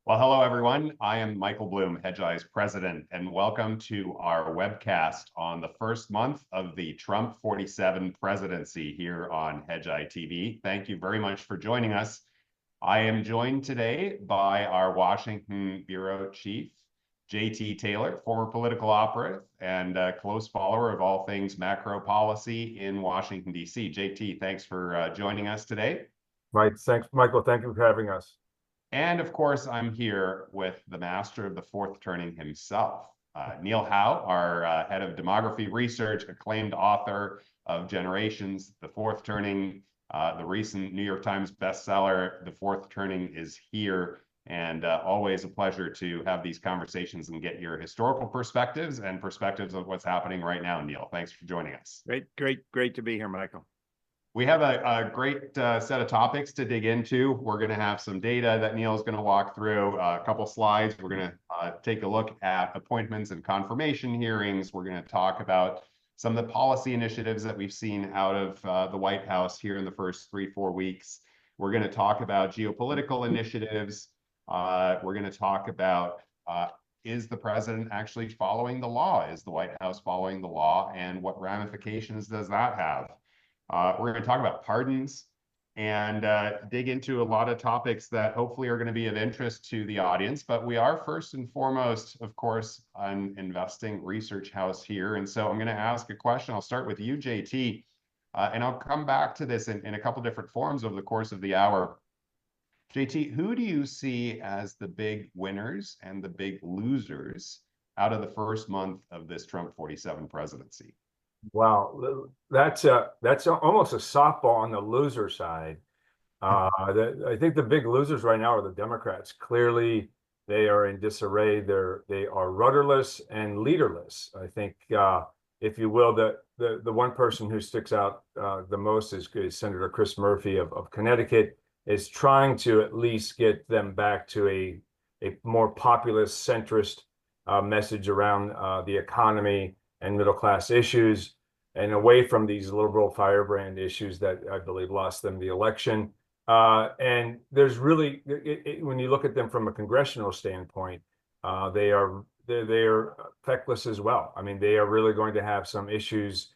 Well, hello, everyone. I am Michael Blum, Hedgeye's president, and welcome to our webcast on the first month of the Trump 47 presidency here on Hedgeye TV. Thank you very much for joining us. I am joined today by our Washington bureau chief, JT Taylor, former political operative and a close follower of all things macro policy in Washington, D.C. JT, thanks for joining us today. Right. Thanks, Michael. Thank you for having us. And of course, I'm here with the master of the fourth turning himself, Neil Howe, our head of demography research, acclaimed author of Generations, The Fourth Turning, the recent New York Times bestseller, The Fourth Turning is Here. And always a pleasure to have these conversations and get your historical perspectives and perspectives of what's happening right now, Neil. Thanks for joining us. Great to be here, Michael. We have a great set of topics to dig into. We're going to have some data that Neil's going to walk through, a couple slides. We're going to take a look at appointments and confirmation hearings. We're going to talk about some of the policy initiatives that we've seen out of the White House here in the first 3-4 weeks. We're going to talk about geopolitical initiatives. We're going to talk about is the president actually following the law? Is the White House following the law? And what ramifications does that have? We're going to talk about pardons and dig into a lot of topics that hopefully are going to be of interest to the audience. But we are first and foremost, of course, an investing research house here. And so I'm going to ask a question. I'll start with you, JT, and I'll come back to this in a couple different forms over the course of the hour. JT, who do you see as the big winners and the big losers out of the first month of this Trump 47 presidency? Wow, that's almost a softball on the loser side. I think the big losers right now are the Democrats. Clearly, they are in disarray. They are rudderless and leaderless. I think, if you will, the one person who sticks out the most is Senator Chris Murphy of Connecticut, is trying to at least get them back to a more populist, centrist message around the economy and middle-class issues, and away from these liberal firebrand issues that I believe lost them the election. And there's really, when you look at them from a congressional standpoint, they are feckless as well. I mean, they are really going to have some issues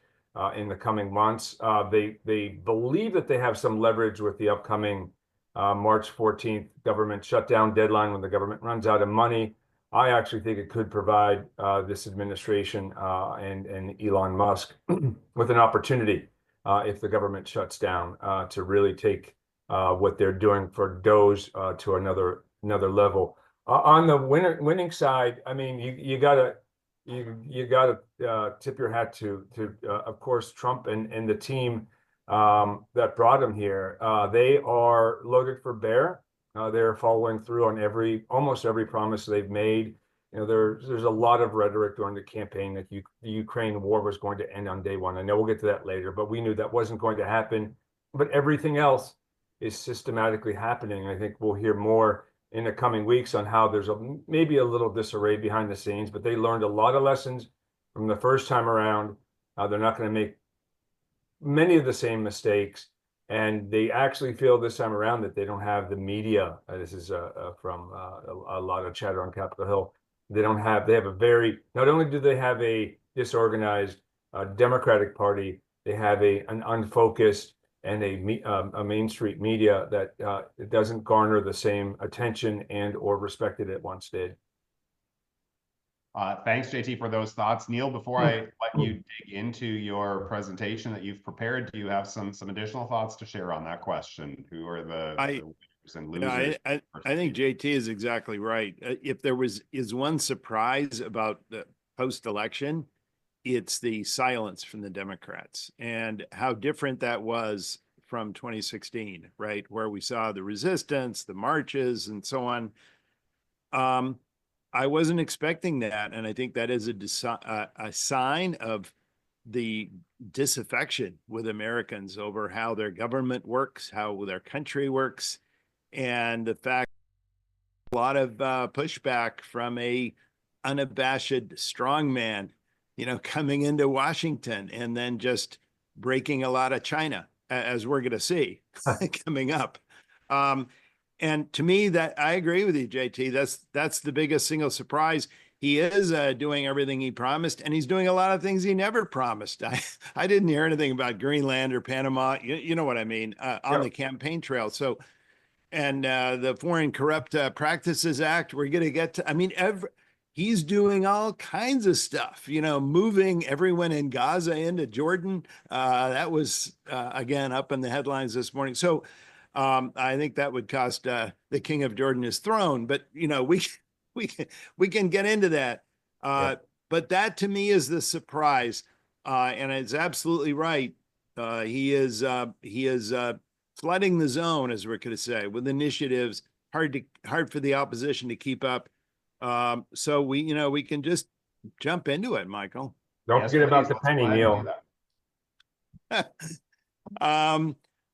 in the coming months. They believe that they have some leverage with the upcoming March 14th government shutdown deadline when the government runs out of money. I actually think it could provide this administration and Elon Musk with an opportunity if the government shuts down to really take what they're doing for Doge to another level. On the winning side, I mean, you gotta tip your hat to of course Trump and the team that brought him here. They are loaded for bear. They're following through on almost every promise they've made. You know, there's a lot of rhetoric during the campaign that the Ukraine war was going to end on day one. I know we'll get to that later, but we knew that wasn't going to happen. But everything else is systematically happening. I think we'll hear more in the coming weeks on how there's maybe a little disarray behind the scenes, but they learned a lot of lessons from the first time around. They're not going to make many of the same mistakes. And they actually feel this time around that they don't have the media. This is from a lot of chatter on Capitol Hill. They have a very, not only do they have a disorganized Democratic Party, they have an unfocused and a Main Street media that it doesn't garner the same attention and or respect it once did. Thanks, JT, for those thoughts. Neil, before I let you dig into your presentation that you've prepared, do you have some additional thoughts to share on that question? Who are the winners and losers? I think JT is exactly right. If there is one surprise about the post-election, it's the silence from the Democrats and how different that was from 2016, right? Where we saw the resistance, the marches, and so on. I wasn't expecting that, and I think that is a sign of the disaffection with Americans over how their government works, how their country works, and the fact a lot of pushback from a unabashed strongman, you know, coming into Washington and then just breaking a lot of China, as we're going to see coming up. And to me, that I agree with you, JT. That's the biggest single surprise. He is doing everything he promised, and he's doing a lot of things he never promised. I didn't hear anything about Greenland or Panama. You know what I mean, on the campaign trail. So, and the Foreign Corrupt Practices Act, we're going to get to. I mean, he's doing all kinds of stuff. You know, moving everyone in Gaza into Jordan. That was again up in the headlines this morning. So. I think that would cost the king of Jordan his throne, but you know we can get into that. But that to me is the surprise, and it's absolutely right. He is flooding the zone, as we're going to say, with initiatives hard for the opposition to keep up. So we can just jump into it, Michael. Don't forget about the penny, Neil.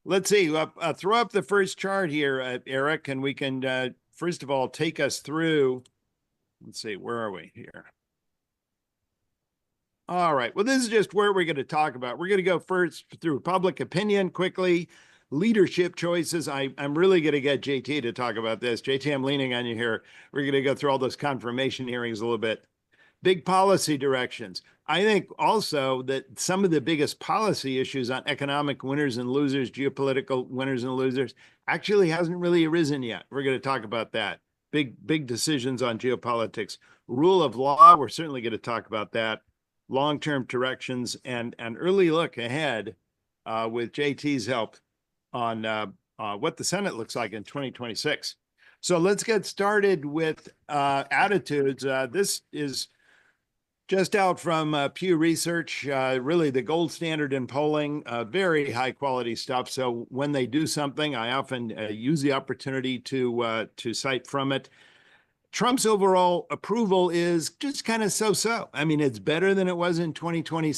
Let's see. Throw up the first chart here, Eric, and we can first of all take us through. Let's see, where are we here? All right. Well, this is just where we're going to talk about. We're going to go first through public opinion quickly, leadership choices. I'm really going to get JT to talk about this. JT, I'm leaning on you here. We're going to go through all those confirmation hearings a little bit. Big policy directions. I think also that some of the biggest policy issues on economic winners and losers, geopolitical winners and losers, actually hasn't really arisen yet. We're going to talk about that. Big decisions on geopolitics. Rule of law, we're certainly going to talk about that. Long-term directions and an early look ahead with JT's help on what the Senate looks like in 2026. So let's get started with attitudes. This is just out from Pew Research, really the gold standard in polling, very high quality stuff. So when they do something, I often use the opportunity to cite from it. Trump's overall approval is just kind of so-so. I mean, it's better than it was in 2020,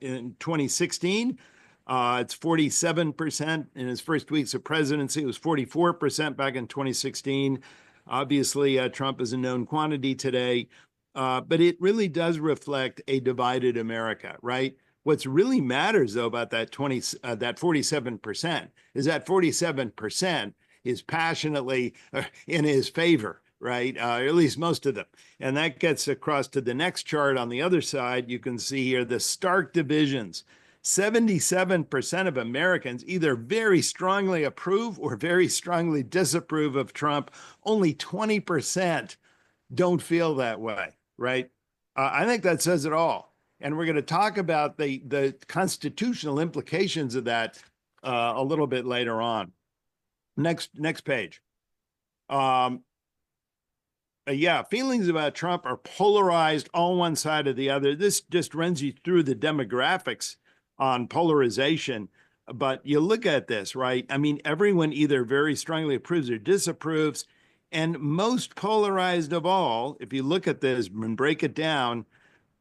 in 2016. It's 47% in his first weeks of presidency. It was 44% back in 2016. Obviously, Trump is a known quantity today. But it really does reflect a divided America, right? What's really matters, though, about that 47% is that 47% is passionately in his favor, right? Or at least most of them. And that gets across to the next chart on the other side. You can see here the stark divisions. 77% of Americans either very strongly approve or very strongly disapprove of Trump. Only 20% don't feel that way. Right? I think that says it all. And we're going to talk about the constitutional implications of that a little bit later on. Next page. Feelings about Trump are polarized all one side or the other. This just runs you through the demographics on polarization. But you look at this, right? I mean, everyone either very strongly approves or disapproves. And most polarized of all, if you look at this and break it down,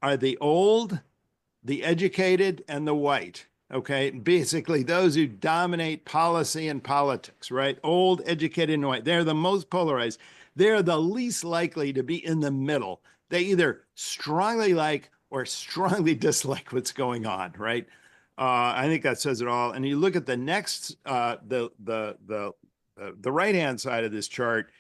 are the old, the educated, and the white. Okay, basically those who dominate policy and politics, right? Old, educated, and white. They're the most polarized. They're the least likely to be in the middle. They either strongly like or strongly dislike what's going on, right? I think that says it all. And you look at the next, the right-hand side of this chart.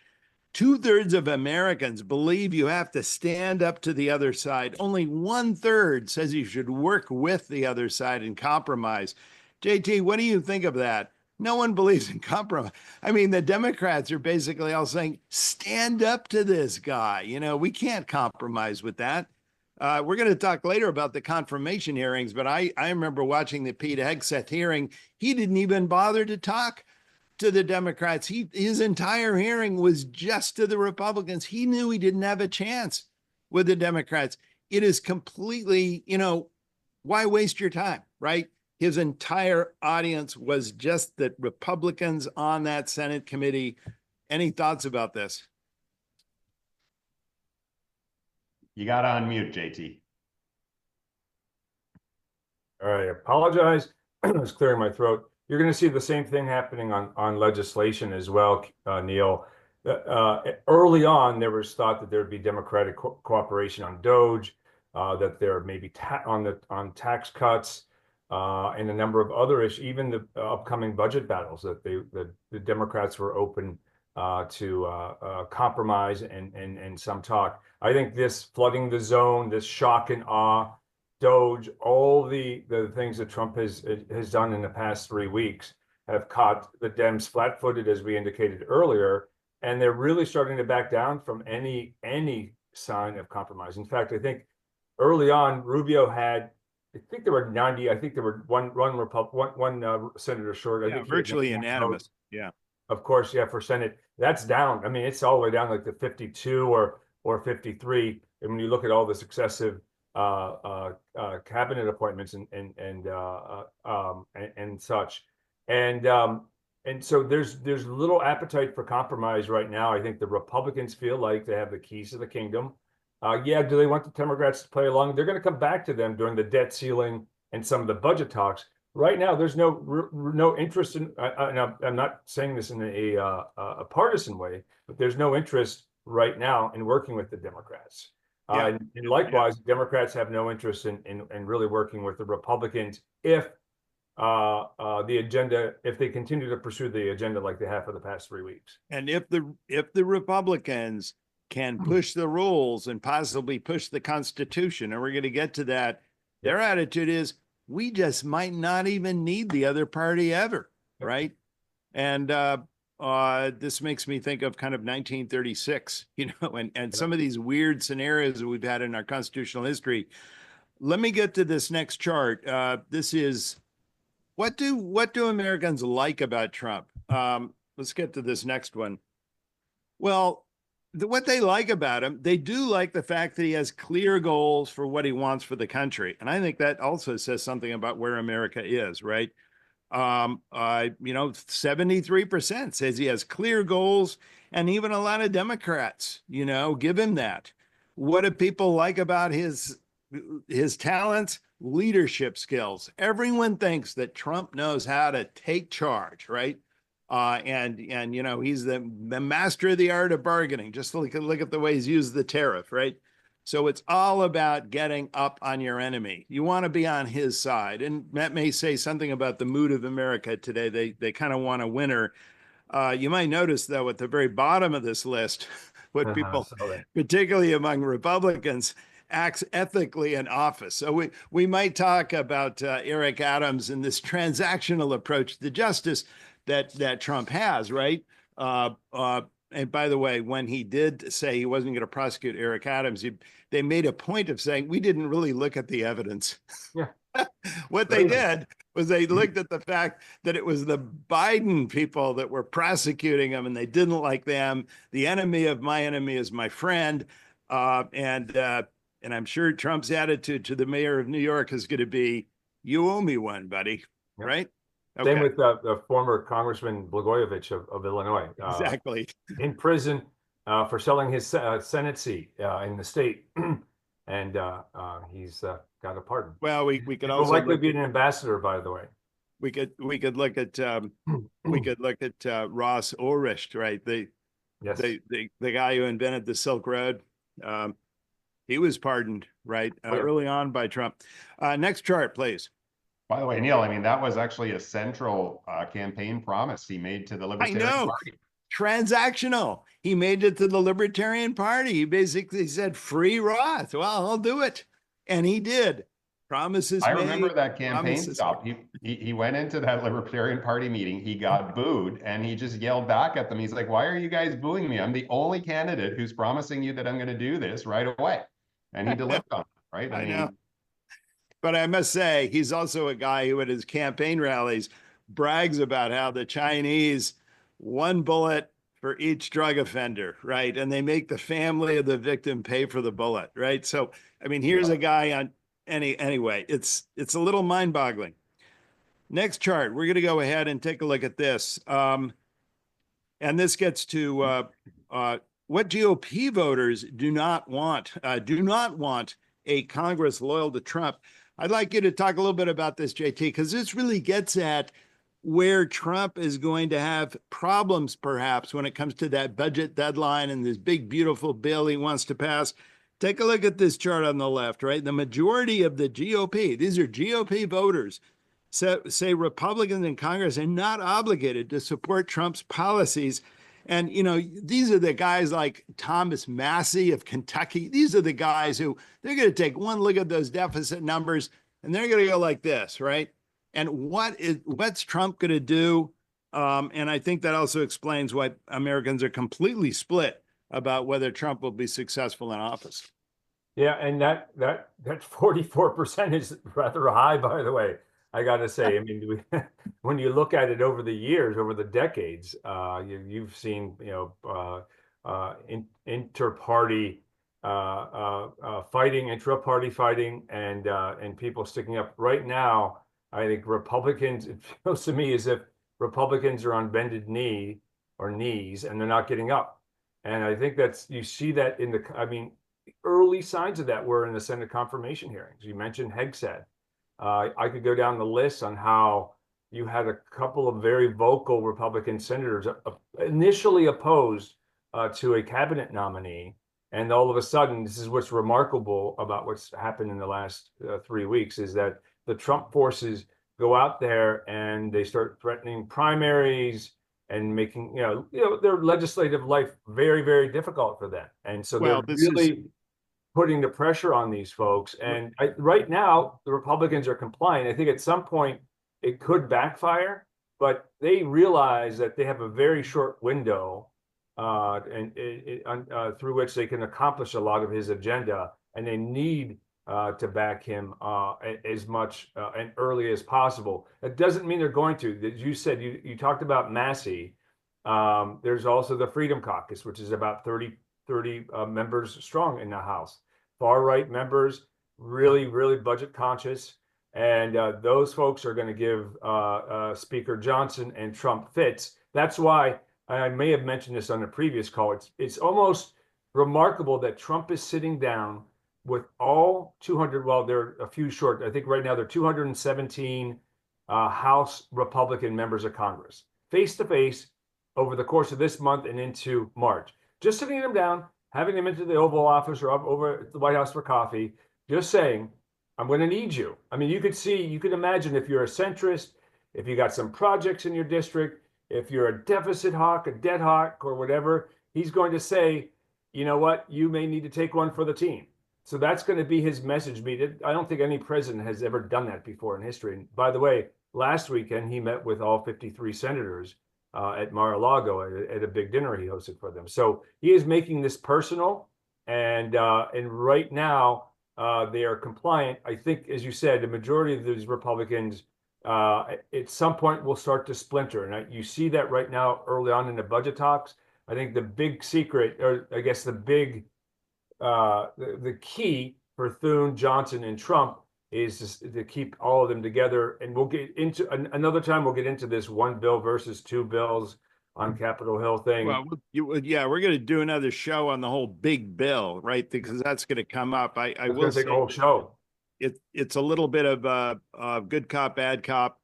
2/3 of Americans believe you have to stand up to the other side. Only 1/3 says you should work with the other side and compromise. JT, what do you think of that? No one believes in compromise. I mean, the Democrats are basically all saying, stand up to this guy. You know, we can't compromise with that. We're going to talk later about the confirmation hearings, but I remember watching the Pete Hegseth hearing. He didn't even bother to talk to the Democrats. His entire hearing was just to the Republicans. He knew he didn't have a chance with the Democrats. It is completely, why waste your time, right? His entire audience was just the Republicans on that Senate committee. Any thoughts about this? You got to unmute, JT. All right, I apologize. I was clearing my throat. You're going to see the same thing happening on legislation as well, Neil. Early on, there was thought that there would be Democratic cooperation on DOGE, that there may be on tax cuts. and a number of other issues, even the upcoming budget battles that the Democrats were open to compromise and some talk. I think this flooding the zone, this shock and awe, Doge, all the things that Trump has done in the past 3 weeks have caught the Dems flat-footed, as we indicated earlier, and they're really starting to back down from any sign of compromise. In fact, I think early on, Rubio had, I think there were 90. I think there were one senator short. I think virtually unanimous. Yeah, of course, yeah, for Senate, that's down. I mean, it's all the way down like to 52 or 53. And when you look at all the successive cabinet appointments and such, and so there's little appetite for compromise right now. I think the Republicans feel like they have the keys to the kingdom. Yeah, do they want the Democrats to play along? They're going to come back to them during the debt ceiling and some of the budget talks. Right now, there's no interest in. I'm not saying this in a partisan way, but there's no interest right now in working with the Democrats. And likewise, Democrats have no interest in really working with the Republicans if if they continue to pursue the agenda like they have for the past 3 weeks. And if the Republicans can push the rules and possibly push the Constitution, and we're going to get to that, their attitude is, we just might not even need the other party ever, right? And this makes me think of kind of 1936, and some of these weird scenarios that we've had in our constitutional history. Let me get to this next chart. This is, what do Americans like about Trump? Let's get to this next one. Well, what they like about him, they do like the fact that he has clear goals for what he wants for the country. And I think that also says something about where America is, right? 73% says he has clear goals, and even a lot of Democrats, give him that. What do people like about his talents? Leadership skills. Everyone thinks that Trump knows how to take charge, right? And he's the master of the art of bargaining. Just look at the way he's used the tariff, right? So it's all about getting up on your enemy. You want to be on his side. And that may say something about the mood of America today. They kind of want a winner. You might notice, though, at the very bottom of this list, what people, particularly among Republicans, acts ethically in office. So we might talk about Eric Adams and this transactional approach to justice that Trump has, right? And by the way, when he did say he wasn't going to prosecute Eric Adams, they made a point of saying, we didn't really look at the evidence. Yeah. What they did was they looked at the fact that it was the Biden people that were prosecuting him, and they didn't like them. The enemy of my enemy is my friend. And I'm sure Trump's attitude to the mayor of New York is going to be, you owe me one, buddy. Yep. Right? Okay. Same with the former Congressman Blagojevich of Illinois. Exactly. In prison for selling his Senate seat in the state. And he's got a pardon. Well, we could also likely be an ambassador, by the way. We could look at Ross Ulbricht, right? The guy who invented the Silk Road. He was pardoned, right, early on by Trump. Next chart, please. By the way, Neil, I mean, that was actually a central campaign promise he made to the Libertarian Party. Transactional. He made it to the Libertarian Party. He basically said, free Roth. Well, I'll do it. And he did. Promises I made, remember that campaign stop. He went into that Libertarian Party meeting. He got booed, and he just yelled back at them. He's like, why are you guys booing me? I'm the only candidate who's promising you that I'm going to do this right away. And he delivered on it, right? I know. But I must say, he's also a guy who at his campaign rallies brags about how the Chinese, one bullet for each drug offender, right? And they make the family of the victim pay for the bullet, right? So, I mean, here's a guy on anyway, it's a little mind-boggling. Next chart, we're going to go ahead and take a look at this. And this gets to what GOP voters do not want a Congress loyal to Trump. I'd like you to talk a little bit about this, JT, because this really gets at where Trump is going to have problems, perhaps, when it comes to that budget deadline and this big, beautiful bill he wants to pass. Take a look at this chart on the left, right? The majority of the GOP, these are GOP voters, say Republicans in Congress are not obligated to support Trump's policies. And, these are the guys like Thomas Massey of Kentucky. These are the guys who they're going to take one look at those deficit numbers and they're going to go like this, right? And what's Trump going to do? And I think that also explains why Americans are completely split about whether Trump will be successful in office. Yeah, and that 44% is rather high, by the way. I got to say, I mean, when you look at it over the years, over the decades, you've seen, inter-party fighting, intra-party fighting, and people sticking up. Right now, I think Republicans, it feels to me as if Republicans are on bended knee or knees, and they're not getting up. And I think you see that early signs of that were in the Senate confirmation hearings. You mentioned Hedgeye. I could go down the list on how you had a couple of very vocal Republican senators initially opposed to a cabinet nominee. And all of a sudden, this is what's remarkable about what's happened in the last 3 weeks, is that the Trump forces go out there and they start threatening primaries and making, their legislative life very, very difficult for them. And so they're really putting the pressure on these folks. And right now, the Republicans are complying. I think at some point it could backfire, but they realize that they have a very short window through which they can accomplish a lot of his agenda, and they need to back him as much and early as possible. It doesn't mean they're going to. As you said, you talked about Massey. There's also the Freedom Caucus, which is about 30 members strong in the House. Far-right members, really, really budget conscious. And those folks are going to give Speaker Johnson and Trump fits. That's why I may have mentioned this on a previous call. It's almost remarkable that Trump is sitting down with all 200, well, they're a few short. I think right now they're 217 House Republican members of Congress, face-to-face over the course of this month and into March. Just sitting them down, having them into the Oval Office or up over at the White House for coffee, just saying, I'm going to need you. I mean, you could imagine if you're a centrist, if you got some projects in your district, if you're a deficit hawk, a debt hawk, or whatever, he's going to say, you know what, you may need to take one for the team. So that's going to be his message. I don't think any president has ever done that before in history. And by the way, last weekend, he met with all 53 senators at Mar-a-Lago at a big dinner he hosted for them. So he is making this personal, and right now they are compliant. I think, as you said, the majority of these Republicans at some point will start to splinter, and you see that right now early on in the budget talks. I think the big secret, or I guess the key for Thune, Johnson, and Trump is to keep all of them together. And we'll get into another time. We'll get into this one bill versus two bills on Capitol Hill thing. Well, yeah, we're going to do another show on the whole big bill, right? Because that's going to come up. I will say, a whole show. It's a little bit of good cop, bad cop.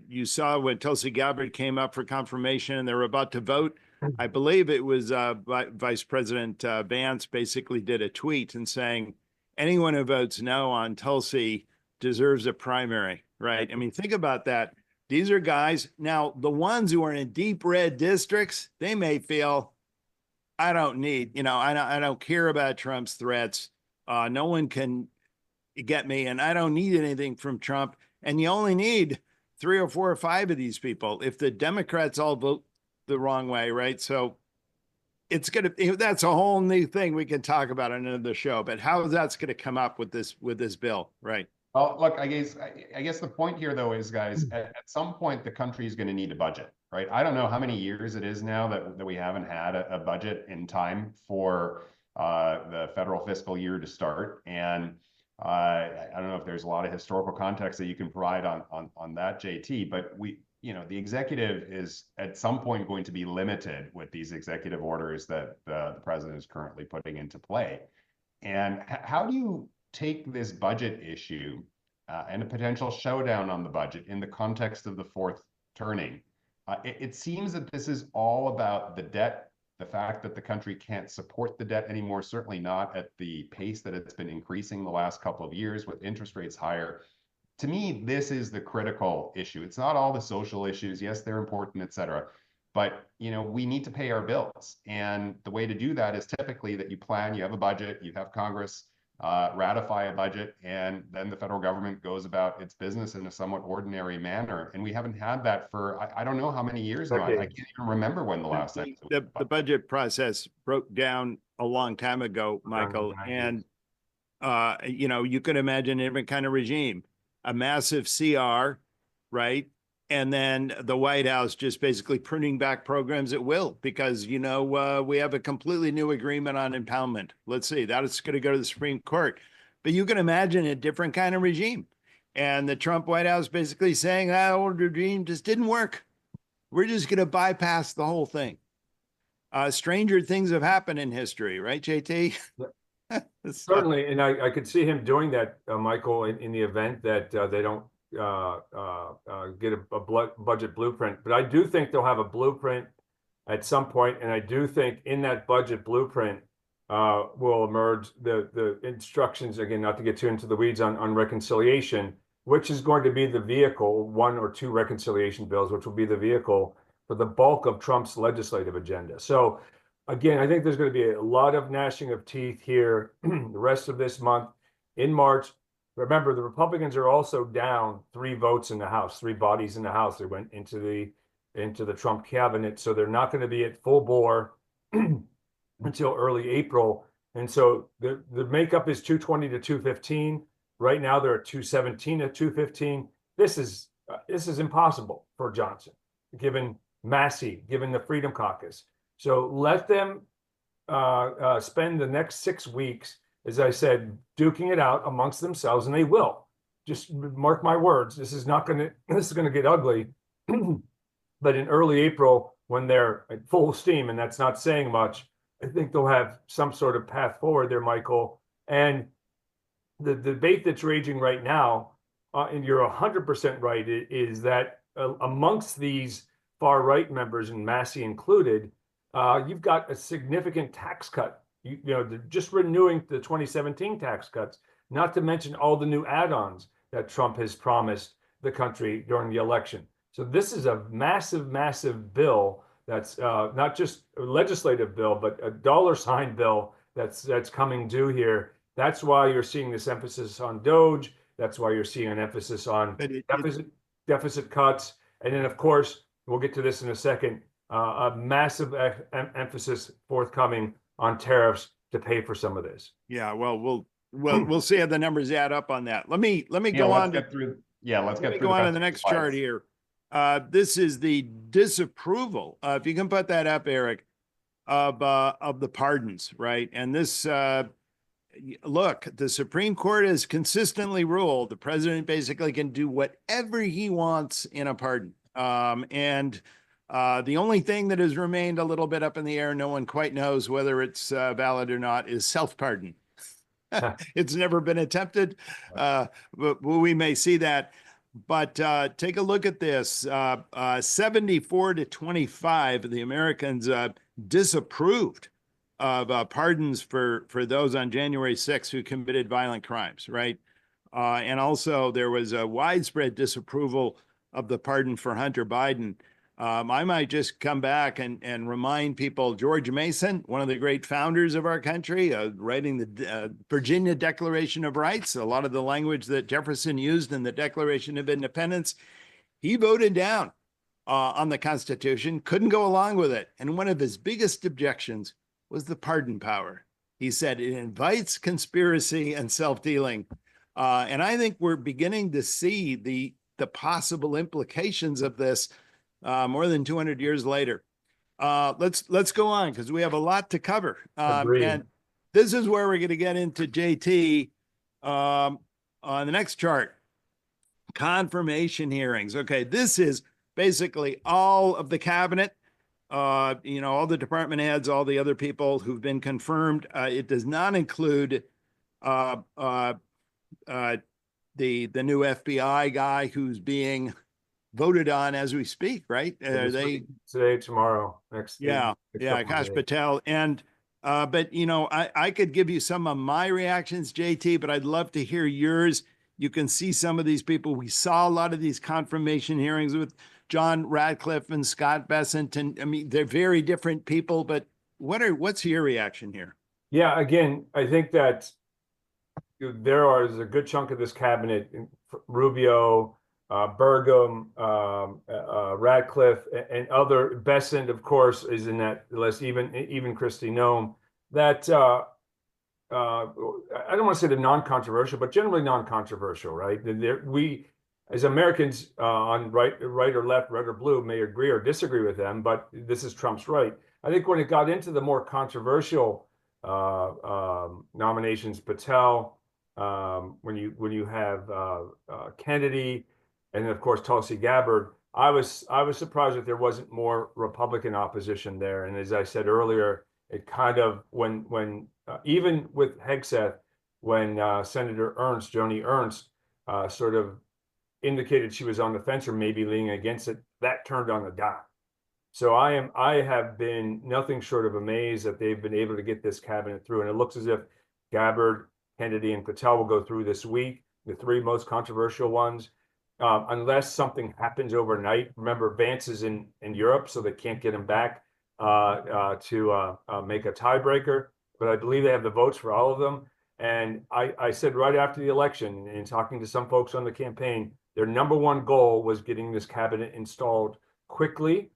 You saw when Tulsi Gabbard came up for confirmation and they were about to vote. I believe it was Vice President Vance basically did a tweet and saying, anyone who votes no on Tulsi deserves a primary, right? I mean, think about that. These are guys, now the ones who are in deep red districts, they may feel, I don't need, I don't care about Trump's threats. No one can get me, and I don't need anything from Trump. And you only need 3 or 4 or 5 of these people if the Democrats all vote the wrong way, right? So that's a whole new thing we can talk about on another show, but how that's going to come up with this bill, right? Well, look, I guess the point here, though, is, guys, at some point the country is going to need a budget, right? I don't know how many years it is now that we haven't had a budget in time for the federal fiscal year to start, and I don't know if there's a lot of historical context that you can provide on that, JT, but the executive is at some point going to be limited with these executive orders that the president is currently putting into play. And how do you take this budget issue and a potential showdown on the budget in the context of the fourth turning? It seems that this is all about the debt, the fact that the country can't support the debt anymore, certainly not at the pace that it's been increasing the last couple of years with interest rates higher. to me, this is the critical issue. It's not all the social issues. Yes, they're important, et cetera. But, we need to pay our bills. And the way to do that is typically that you plan, you have a budget, you have Congress ratify a budget, and then the federal government goes about its business in a somewhat ordinary manner. And we haven't had that for, I don't know how many years now. I can't even remember when the last time. The budget process broke down a long time ago, Michael. And, you could imagine a different kind of regime, a massive CR, right? And then the White House just basically pruning back programs at will, because, we have a completely new agreement on impoundment. Let's see, that is going to go to the Supreme Court. But you can imagine a different kind of regime. And the Trump White House basically saying that old regime just didn't work. We're just going to bypass the whole thing. Stranger things have happened in history, right, JT? Certainly, and I could see him doing that, Michael, in the event that they don't get a budget blueprint. But I do think they'll have a blueprint at some point, and I do think in that budget blueprint will emerge the instructions, again, not to get too into the weeds on reconciliation, which is going to be the vehicle, 1 or 2 reconciliation bills, which will be the vehicle for the bulk of Trump's legislative agenda. So again, I think there's going to be a lot of gnashing of teeth here the rest of this month. In March, remember, the Republicans are also down 3 votes in the House, 3 bodies in the House. They went into the Trump cabinet, so they're not going to be at full bore until early April. And so the makeup is 220 to 215. Right now, they're at 217 to 215. This is impossible for Johnson, given Massey, given the Freedom Caucus. So let them spend the next 6 weeks, as I said, duking it out amongst themselves, and they will. Just mark my words. This is going to get ugly. But in early April, when they're at full steam, and that's not saying much, I think they'll have some sort of path forward there, Michael. And the debate that's raging right now, and you're 100% right, is that amongst these far-right members, and Massey included, you've got a significant tax cut. Just renewing the 2017 tax cuts, not to mention all the new add-ons that Trump has promised the country during the election. So this is a massive, massive bill that's not just a legislative bill, but a dollar sign bill that's coming due here. That's why you're seeing this emphasis on Doge. That's why you're seeing an emphasis on deficit cuts. And then, of course, we'll get to this in a second, a massive emphasis forthcoming on tariffs to pay for some of this. Yeah, well, we'll see how the numbers add up on that. Let me go on. Let's go on to the next chart here. This is the disapproval. If you can put that up, Eric, of the pardons, right? And this, look, the Supreme Court has consistently ruled the president basically can do whatever he wants in a pardon. The only thing that has remained a little bit up in the air, no one quite knows whether it's valid or not, is self-pardon. It's never been attempted, but we may see that. But take a look at this. 74 to 25, the Americans disapproved of pardons for those on January 6th who committed violent crimes, right? And also there was a widespread disapproval of the pardon for Hunter Biden. I might just come back and remind people, George Mason, one of the great founders of our country, writing the Virginia Declaration of Rights, a lot of the language that Jefferson used in the Declaration of Independence, he voted down on the Constitution, couldn't go along with it. And one of his biggest objections was the pardon power. He said it invites conspiracy and self-dealing. And I think we're beginning to see the possible implications of this more than 200 years later. Let's go on, because we have a lot to cover. And this is where we're going to get into JT on the next chart. Confirmation hearings. Okay, this is basically all of the cabinet, all the department heads, all the other people who've been confirmed. It does not include the new FBI guy who's being voted on as we speak, right? Today, tomorrow, next. Akash Patel. And but I could give you some of my reactions, JT, but I'd love to hear yours. You can see some of these people. We saw a lot of these confirmation hearings with John Radcliffe and Scott Bessent. And I mean, they're very different people, but what's your reaction here? Yeah, again, I think that there is a good chunk of this cabinet, Rubio, Burgum, Radcliffe, and other. Bessent, of course, is in that list. Even Kristi Noem. That I don't want to say the non-controversial, but generally non-controversial, right? We, as Americans, on right or left, red or blue, may agree or disagree with them, but this is Trump's right. I think when it got into the more controversial nominations, Patel, when you have Kennedy, and of course Tulsi Gabbard, I was surprised that there wasn't more Republican opposition there. And as I said earlier, it kind of when even with Hegseth, when Senator Ernst, Joni Ernst, sort of indicated she was on the fence or maybe leaning against it, that turned on a dime. So I have been nothing short of amazed that they've been able to get this cabinet through. And it looks as if Gabbard, Kennedy, and Patel will go through this week, the three most controversial ones, unless something happens overnight. Remember, Vance is in Europe, so they can't get him back to make a tiebreaker. But I believe they have the votes for all of them. And I said right after the election, and talking to some folks on the campaign, their number one goal was getting this cabinet installed quickly,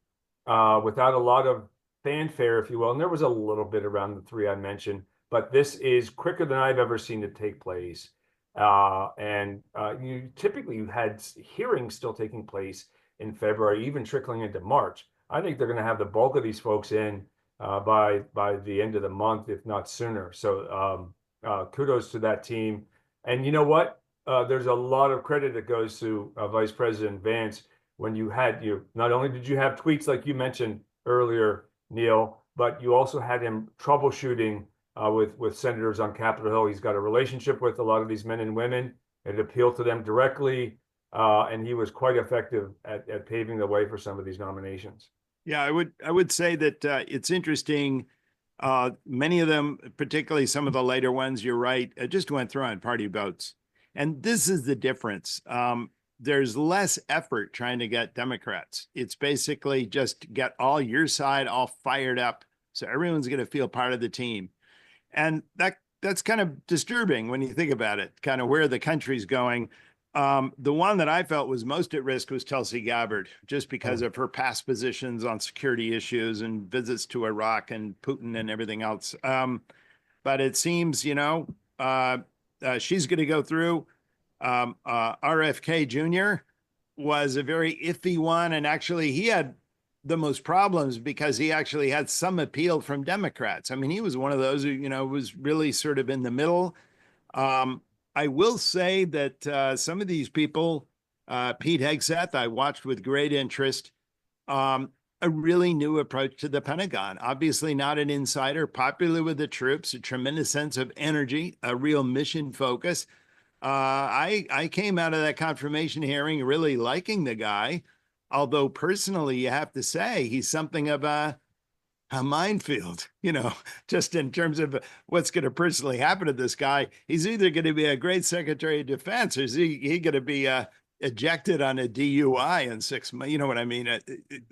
without a lot of fanfare, if you will. And there was a little bit around the three I mentioned, but this is quicker than I've ever seen it take place. You typically had hearings still taking place in February, even trickling into March. I think they're going to have the bulk of these folks in by the end of the month, if not sooner. So kudos to that team. And you know what? There's a lot of credit that goes to Vice President Vance. When not only did you have tweets like you mentioned earlier, Neil, but you also had him troubleshooting with senators on Capitol Hill. He's got a relationship with a lot of these men and women. It appealed to them directly, and he was quite effective at paving the way for some of these nominations. Yeah, I would say that it's interesting. Many of them, particularly some of the later ones, you're right, just went through on party votes. And this is the difference. There's less effort trying to get Democrats. It's basically just get all your side all fired up, so everyone's going to feel part of the team. And that's kind of disturbing when you think about it, kind of where the country's going. The one that I felt was most at risk was Tulsi Gabbard, just because of her past positions on security issues and visits to Iraq and Putin and everything else. But it seems, she's going to go through. RFK Jr. was a very iffy one. And actually, he had the most problems because he actually had some appeal from Democrats. I mean, he was one of those who, was really sort of in the middle. I will say that some of these people, Pete Hegseth, I watched with great interest, a really new approach to the Pentagon. Obviously not an insider, popular with the troops, a tremendous sense of energy, a real mission focus. I came out of that confirmation hearing really liking the guy, although personally, you have to say he's something of a minefield, just in terms of what's going to personally happen to this guy. He's either going to be a great Secretary of Defense or is he going to be ejected on a DUI in 6 months? You know what I mean?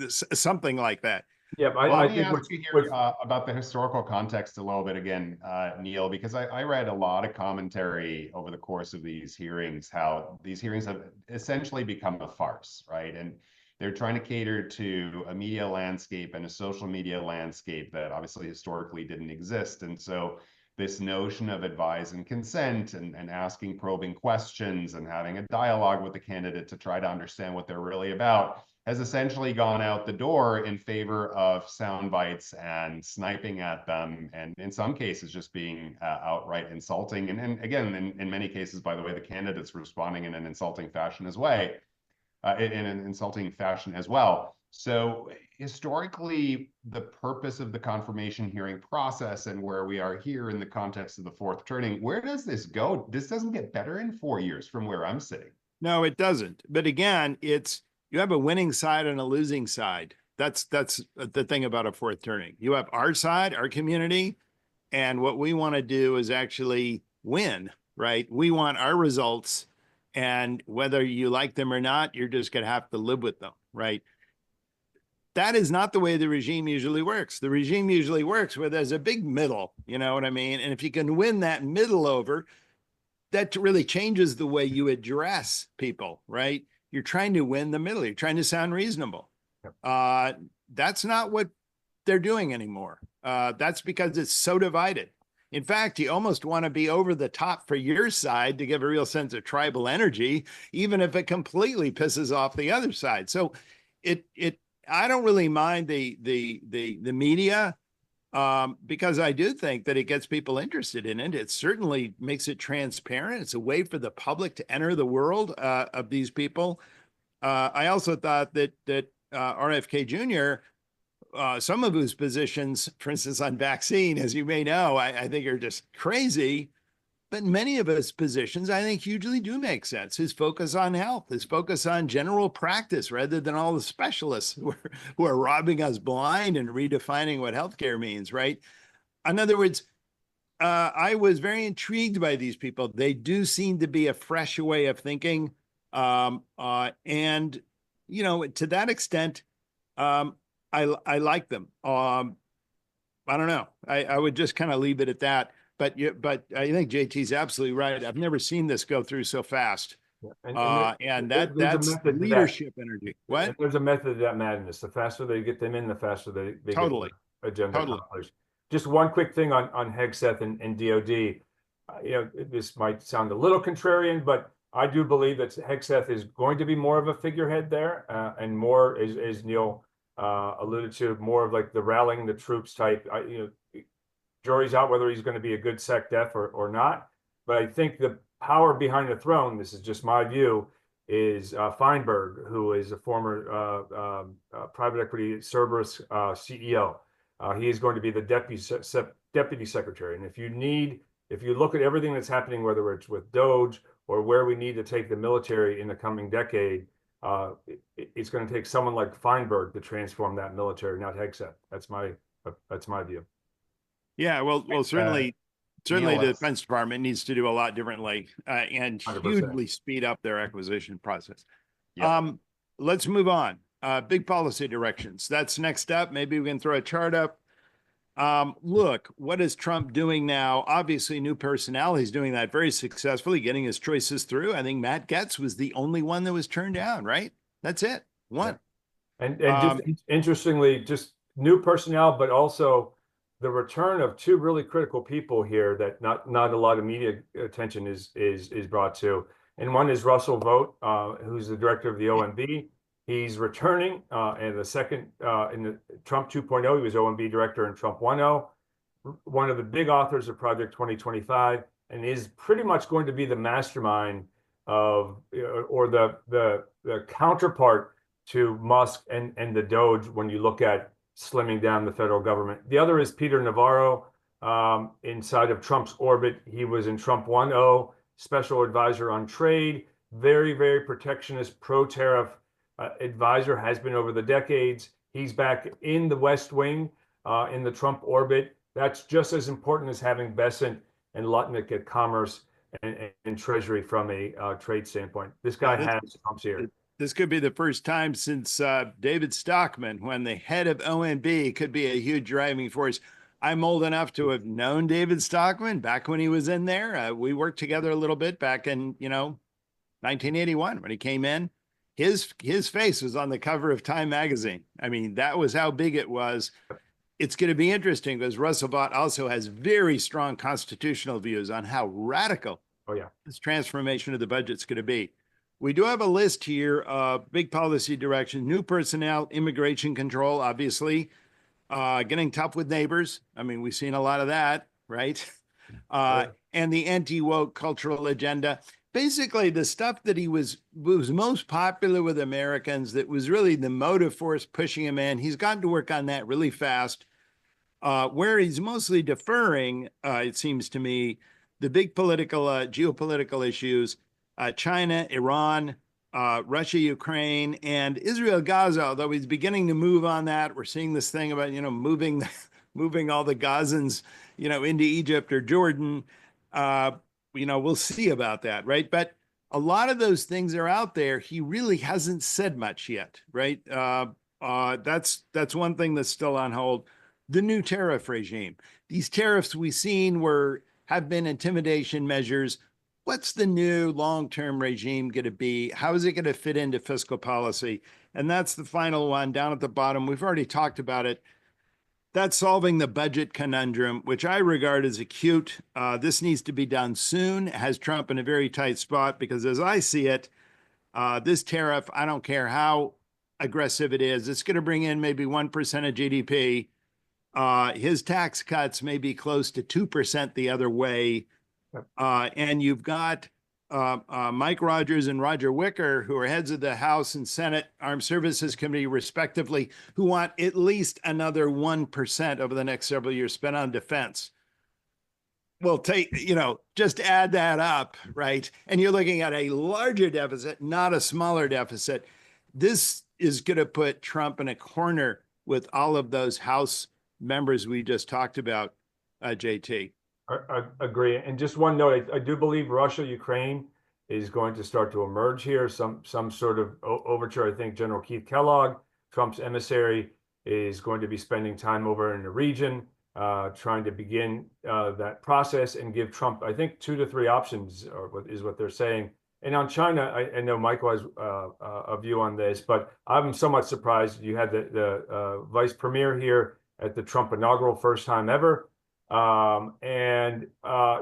Something like that. Yeah, I think ask you here about the historical context a little bit again, Neil, because I read a lot of commentary over the course of these hearings, how these hearings have essentially become a farce, right? And they're trying to cater to a media landscape and a social media landscape that obviously historically didn't exist. And so this notion of advise and consent and asking probing questions and having a dialogue with the candidate to try to understand what they're really about has essentially gone out the door in favor of sound bites and sniping at them, and in some cases just being outright insulting. And again, in many cases, by the way, the candidates responding in an insulting fashion as well. So historically, the purpose of the confirmation hearing process and where we are here in the context of the fourth turning, where does this go? This doesn't get better in 4 years from where I'm sitting. No, it doesn't. But again, you have a winning side and a losing side. That's the thing about a fourth turning. You have our side, our community, and what we want to do is actually win, right? We want our results And whether you like them or not, you're just going to have to live with them, right? That is not the way the regime usually works. The regime usually works where there's a big middle, you know what I mean? And if you can win that middle over, that really changes the way you address people, right? You're trying to win the middle. You're trying to sound reasonable. That's not what they're doing anymore. That's because it's so divided. In fact, you almost want to be over the top for your side to give a real sense of tribal energy, even if it completely pisses off the other side. So I don't really mind the media, because I do think that it gets people interested in it. It certainly makes it transparent. It's a way for the public to enter the world of these people. I also thought that RFK Jr., some of whose positions, for instance, on vaccine, as you may know, I think are just crazy. But many of his positions, I think, hugely do make sense. His focus on health, his focus on general practice, rather than all the specialists who are robbing us blind and redefining what healthcare means, right? In other words, I was very intrigued by these people. They do seem to be a fresh way of thinking. And, you know, to that extent, I like them. I don't know. I would just kind of leave it at that. But I think JT's absolutely right. I've never seen this go through so fast. Yeah. And that's leadership energy. What? And there's a method to that madness. The faster they get them in, the faster they totally get agenda accomplished. Just one quick thing on Hegseth and DOD. You know, this might sound a little contrarian, but I do believe that Hegseth is going to be more of a figurehead there, and more, as Neil alluded to, more of like the rallying the troops type. You know, jury's out whether he's going to be a good sec def or not. But I think the power behind the throne, this is just my view, is Feinberg, who is a former private equity Cerberus CEO. He is going to be the deputy secretary. And if you look at everything that's happening, whether it's with Doge or where we need to take the military in the coming decade, it's going to take someone like Feinberg to transform that military, not Hegseth. That's my view. Yeah, well, certainly the Defense Department needs to do a lot differently and 100%. hugely speed up their acquisition process. Yeah. Let's move on. Big policy directions. That's next up. Maybe we can throw a chart up. Look, what is Trump doing now? Obviously, new personnel. He's doing that very successfully, getting his choices through. I think Matt Gaetz was the only one that was turned down, right? That's it. One. Yeah. And just interestingly, just new personnel, but also the return of two really critical people here that not a lot of media attention is brought to. And one is Russell Vought, who's the director of the OMB. He's returning, and the second in the Trump 2.0, he was OMB director in Trump 1.0, one of the big authors of Project 2025, and is pretty much going to be the mastermind of, or the counterpart to Musk and the Doge when you look at slimming down the federal government. The other is Peter Navarro, inside of Trump's orbit. He was in Trump 1.0, special advisor on trade, very, very protectionist, pro-tariff advisor, has been over the decades. He's back in the West Wing, in the Trump orbit. That's just as important as having Bessent and Lutnick at Commerce and Treasury from a trade standpoint. This guy has Trump's ear. This could be the first time since David Stockman, when the head of OMB could be a huge driving force. I'm old enough to have known David Stockman back when he was in there. We worked together a little bit back in, 1981 when he came in. His face was on the cover of Time magazine. I mean, that was how big it was. It's going to be interesting because Russell Vought also has very strong constitutional views on how radical this transformation of the budget's going to be. We do have a list here of big policy directions: new personnel, immigration control, obviously, getting tough with neighbors. I mean, we've seen a lot of that, right? And the anti-woke cultural agenda. Basically, the stuff that he was most popular with Americans, that was really the motive force pushing him in. He's gotten to work on that really fast. Where he's mostly deferring, it seems to me, the big geopolitical issues, China, Iran, Russia, Ukraine, and Israel, Gaza, although he's beginning to move on that. We're seeing this thing about, moving all the Gazans, into Egypt or Jordan. We'll see about that, right? But a lot of those things are out there. He really hasn't said much yet, right? That's one thing that's still on hold. The new tariff regime. These tariffs we've seen have been intimidation measures. What's the new long-term regime going to be? How is it going to fit into fiscal policy? And that's the final one down at the bottom. We've already talked about it. That's solving the budget conundrum, which I regard as acute. This needs to be done soon. It has Trump in a very tight spot because, as I see it, this tariff, I don't care how aggressive it is, it's going to bring in maybe 1% of GDP. His tax cuts may be close to 2% the other way. And you've got Mike Rogers and Roger Wicker, who are heads of the House and Senate Armed Services Committee, respectively, who want at least another 1% over the next several years spent on defense. Well, just add that up, right? And you're looking at a larger deficit, not a smaller deficit. This is going to put Trump in a corner with all of those House members we just talked about, JT. I agree. And just one note, I do believe Russia, Ukraine is going to start to emerge here. Some sort of overture. I think General Keith Kellogg, Trump's emissary, is going to be spending time over in the region, trying to begin that process and give Trump, I think, 2 to 3 options, is what they're saying. And on China, I know Michael has a view on this, but I'm somewhat surprised. You had the vice premier here at the Trump inaugural, first time ever. And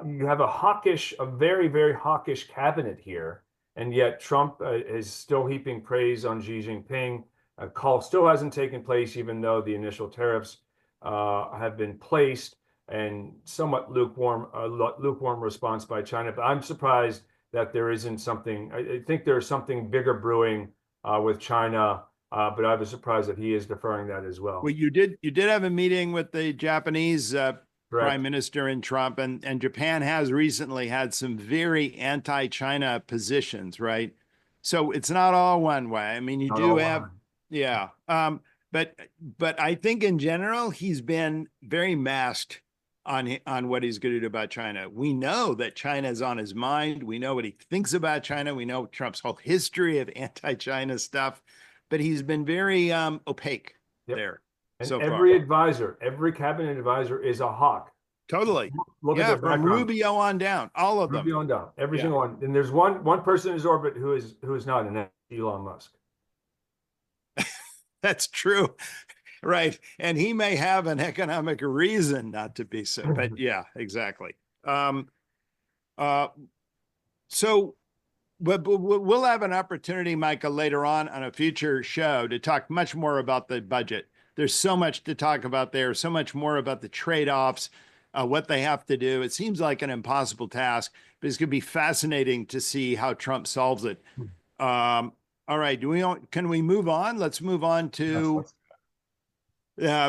you have a very, very hawkish cabinet here. And yet Trump is still heaping praise on Xi Jinping. A call still hasn't taken place, even though the initial tariffs have been placed, and somewhat lukewarm response by China. But I'm surprised that there isn't something. I think there's something bigger brewing with China. But I was surprised that he is deferring that as well. Well, you did have a meeting with the Japanese Prime Minister and Trump, and Japan has recently had some very anti-China positions, right? So it's not all one way. I mean, you do have, yeah. But I think in general, he's been very masked on what he's going to do about China. We know that China is on his mind. We know what he thinks about China. We know Trump's whole history of anti-China stuff, but he's been very opaque there. And so every advisor, every cabinet advisor is a hawk. Totally. Look at from Rubio on down, all of them. Rubio on down, every single one. And there's one person in his orbit who is not, and that's Elon Musk. That's true. Right. And he may have an economic reason not to be so, but yeah, exactly. So but we'll have an opportunity, Michael, later on a future show to talk much more about the budget. There's so much to talk about there, so much more about the trade-offs, what they have to do. It seems like an impossible task, but it's going to be fascinating to see how Trump solves it. All right, can we move on? Let's move on to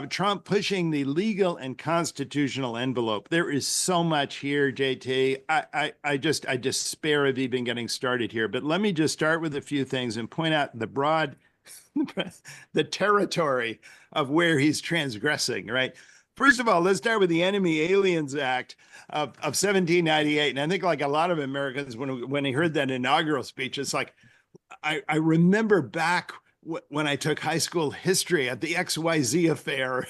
Trump pushing the legal and constitutional envelope. There is so much here, JT. I despair of even getting started here, but let me just start with a few things and point out the territory of where he's transgressing, right? First of all, let's start with the Enemy Aliens Act of 1798. And I think, like a lot of Americans, when he heard that inaugural speech, it's like, I remember back when I took high school history at the XYZ affair,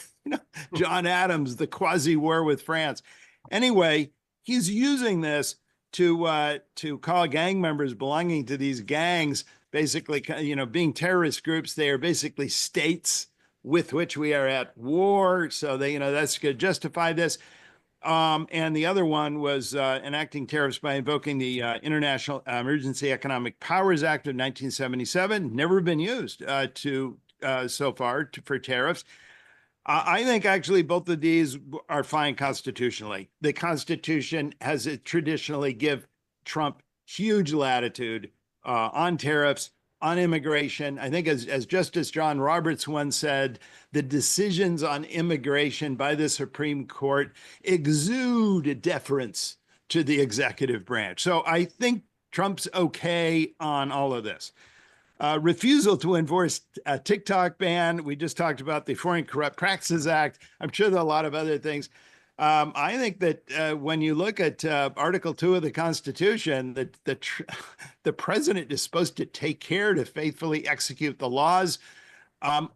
John Adams, the quasi-war with France. Anyway, he's using this to call gang members belonging to these gangs, basically, being terrorist groups. They are basically states with which we are at war. So that's going to justify this. And the other one was enacting tariffs by invoking the International Emergency Economic Powers Act of 1977. Never been used so far for tariffs. I think actually both of these are fine constitutionally. The Constitution has traditionally give Trump huge latitude on tariffs, on immigration. I think as Justice John Roberts once said, the decisions on immigration by the Supreme Court exude deference to the executive branch. So I think Trump's okay on all of this. Refusal to enforce a TikTok ban. We just talked about the Foreign Corrupt Practices Act. I'm sure there are a lot of other things. I think that when you look at Article 2 of the Constitution, that the president is supposed to take care to faithfully execute the laws. Um,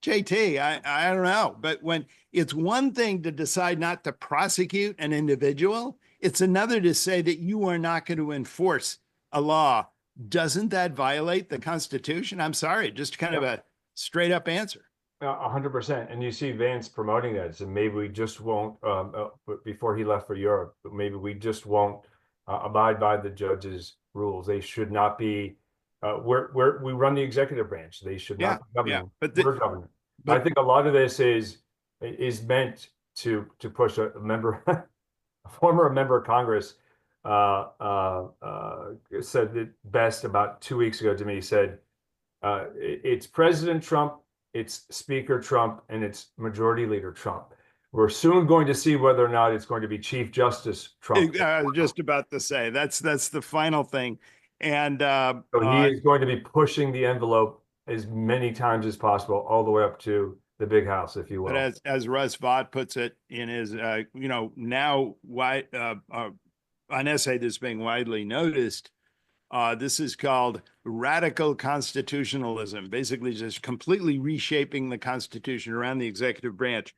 JT, I don't know, but when it's one thing to decide not to prosecute an individual, it's another to say that you are not going to enforce a law. Doesn't that violate the Constitution? I'm sorry, just kind of a straight up answer. 100%. And you see Vance promoting that. So maybe we just won't, before he left for Europe, but maybe we just won't abide by the judge's rules. They should not be, we run the executive branch. They should not be government. We're government. I think a lot of this is meant to push a member, a former member of Congress said it best about 2 weeks ago to me. He said, it's President Trump, it's Speaker Trump, and it's Majority Leader Trump. We're soon going to see whether or not it's going to be Chief Justice Trump. I was just about to say that's the final thing, and so he is going to be pushing the envelope as many times as possible, all the way up to the big house, if you will. But as Russ Vought puts it in his, now an essay that's being widely noticed. This is called radical constitutionalism, basically just completely reshaping the Constitution around the executive branch.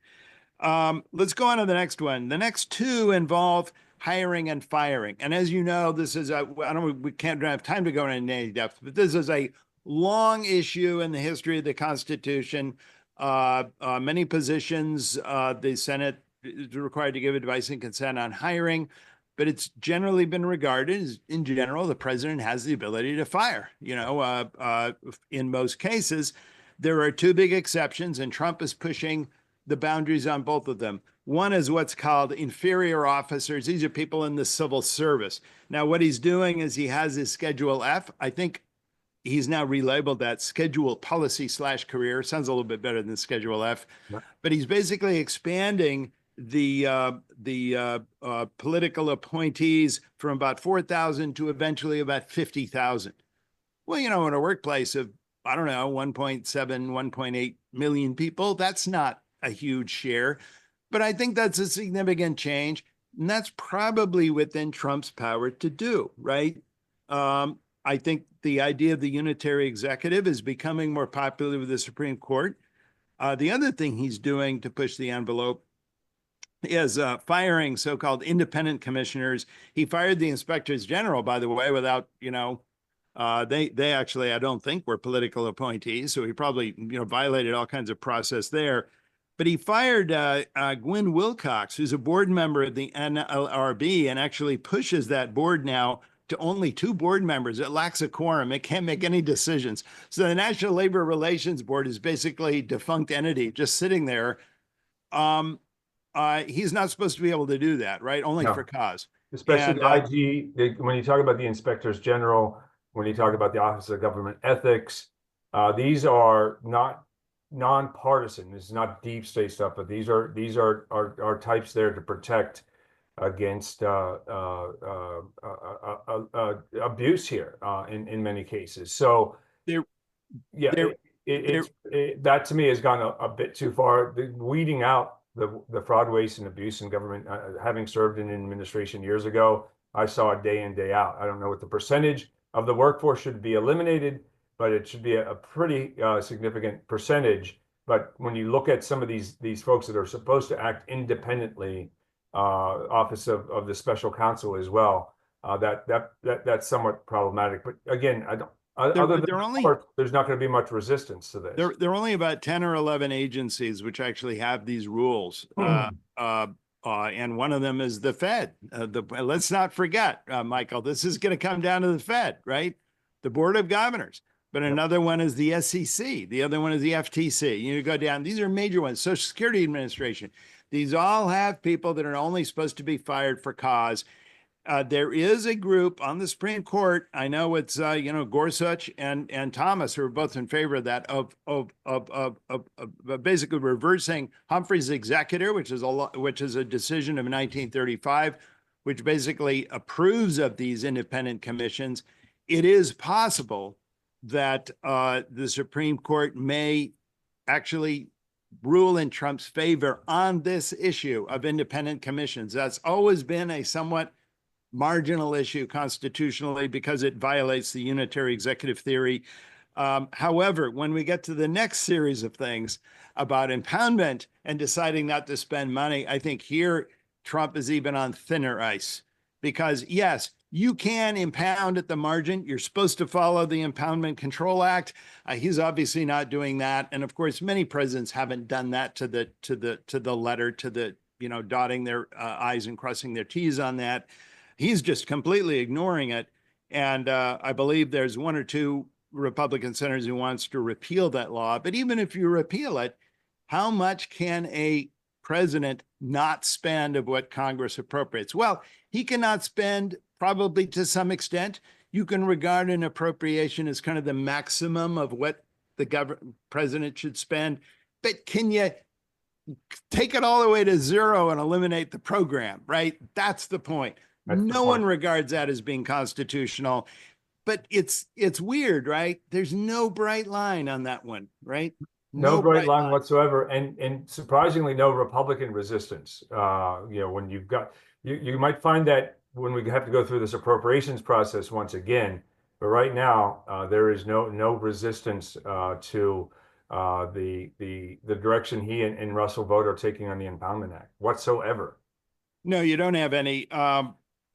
Let's go on to the next one. The next two involve hiring and firing. And as you know, this is we don't have time to go into any depth, but this is a long issue in the history of the Constitution. Many positions, the Senate is required to give advice and consent on hiring. But it's generally been regarded as, in general, the president has the ability to fire. In most cases, there are two big exceptions, and Trump is pushing the boundaries on both of them. One is what's called inferior officers. These are people in the civil service. Now, what he's doing is he has his Schedule F. I think he's now relabeled that Schedule Policy/Career. Sounds a little bit better than Schedule F. Yeah. But he's basically expanding the political appointees from about 4,000 to eventually about 50,000. Well, in a workplace of, 1.7, 1.8 million people, that's not a huge share, but I think that's a significant change. And that's probably within Trump's power to do, right? I think the idea of the unitary executive is becoming more popular with the Supreme Court. The other thing he's doing to push the envelope is firing so-called independent commissioners. He fired the inspectors general, by the way, without, they actually, I don't think, were political appointees. So he probably, violated all kinds of process there. But he fired Gwynne Wilcox, who's a board member of the NLRB, and actually pushes that board now to only 2 board members. It lacks a quorum. It can't make any decisions. So the National Labor Relations Board is basically a defunct entity just sitting there. He's not supposed to be able to do that, right? Only for cause. Especially the IG, when you talk about the inspectors general, when you talk about the Office of Government Ethics, these are not nonpartisan. This is not deep state stuff, but these are types there to protect against abuse here in many cases. So that to me has gone a bit too far. Weeding out the fraud, waste, and abuse in government, having served in an administration years ago, I saw it day in, day out. I don't know what the percentage of the workforce should be eliminated, but it should be a pretty significant percentage. But when you look at some of these folks that are supposed to act independently, Office of the Special Counsel as well, that's somewhat problematic. But again, I don't. There's not going to be much resistance to this. There are only about 10 or 11 agencies which actually have these rules. And one of them is the Fed. Let's not forget, Michael, this is going to come down to the Fed, right? The Board of Governors. But another one is the SEC. The other one is the FTC. You go down. These are major ones. Social Security Administration. These all have people that are only supposed to be fired for cause. There is a group on the Supreme Court. I know it's Gorsuch and Thomas, who are both in favor of that, of basically reversing Humphrey's executor, which is a decision of 1935, which basically approves of these independent commissions. It is possible that the Supreme Court may actually rule in Trump's favor on this issue of independent commissions. That's always been a somewhat marginal issue constitutionally because it violates the unitary executive theory. However, when we get to the next series of things about impoundment and deciding not to spend money, I think here Trump is even on thinner ice because, yes, you can impound at the margin. You're supposed to follow the Impoundment Control Act. He's obviously not doing that, and of course, many presidents haven't done that to the letter, to the dotting their I's and crossing their T's on that. He's just completely ignoring it, and I believe there's one or two Republican senators who wants to repeal that law. But even if you repeal it, how much can a president not spend of what Congress appropriates? Well, he cannot spend probably to some extent. You can regard an appropriation as kind of the maximum of what the president should spend. But can you take it all the way to zero and eliminate the program, right? That's the point. No one regards that as being constitutional. But it's weird, right? There's no bright line on that one, right? No bright line whatsoever, and surprisingly, no Republican resistance. When you've got you might find that when we have to go through this appropriations process once again, but right now there is no resistance to the direction he and Russell Vought are taking on the Impoundment Act whatsoever. No, you don't have any.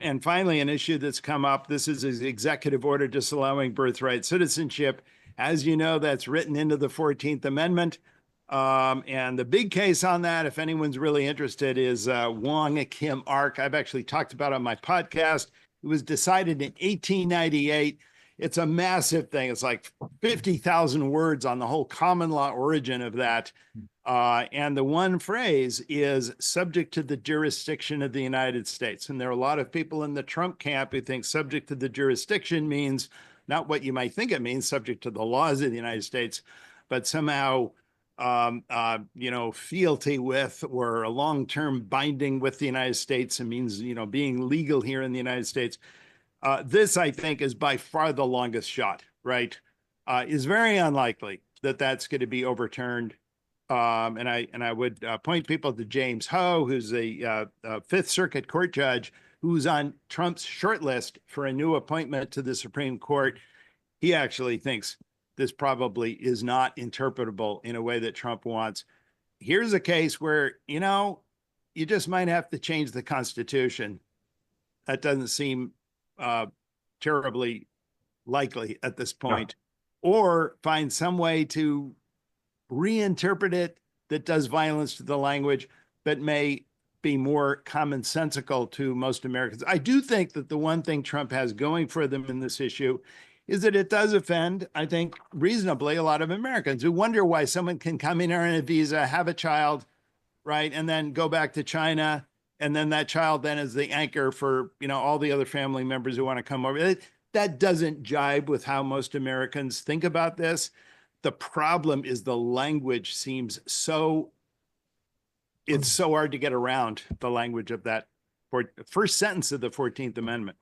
And finally, an issue that's come up, this is his executive order disallowing birthright citizenship. As you know, that's written into the 14th Amendment. And the big case on that, if anyone's really interested, is Wong Kim Ark. I've actually talked about it on my podcast. It was decided in 1898. It's a massive thing. It's like 50,000 words on the whole common law origin of that. And the one phrase is subject to the jurisdiction of the United States. And there are a lot of people in the Trump camp who think subject to the jurisdiction means not what you might think it means, subject to the laws of the United States, but somehow, fealty with or a long-term binding with the United States. It means, being legal here in the United States. This, I think, is by far the longest shot, right? Is very unlikely that that's going to be overturned. And I would point people to James Howe, who's a Fifth Circuit court judge who's on Trump's short list for a new appointment to the Supreme Court. He actually thinks this probably is not interpretable in a way that Trump wants. Here's a case where, you just might have to change the Constitution. That doesn't seem terribly likely at this point, or find some way to reinterpret it that does violence to the language, but may be more commonsensical to most Americans. I do think that the one thing Trump has going for them in this issue is that it does offend, I think, reasonably a lot of Americans who wonder why someone can come in here on a visa, have a child, right, and then go back to China, and then that child then is the anchor for, all the other family members who want to come over. That doesn't jibe with how most Americans think about this. The problem is the language seems it's so hard to get around the language of that first sentence of the 14th Amendment.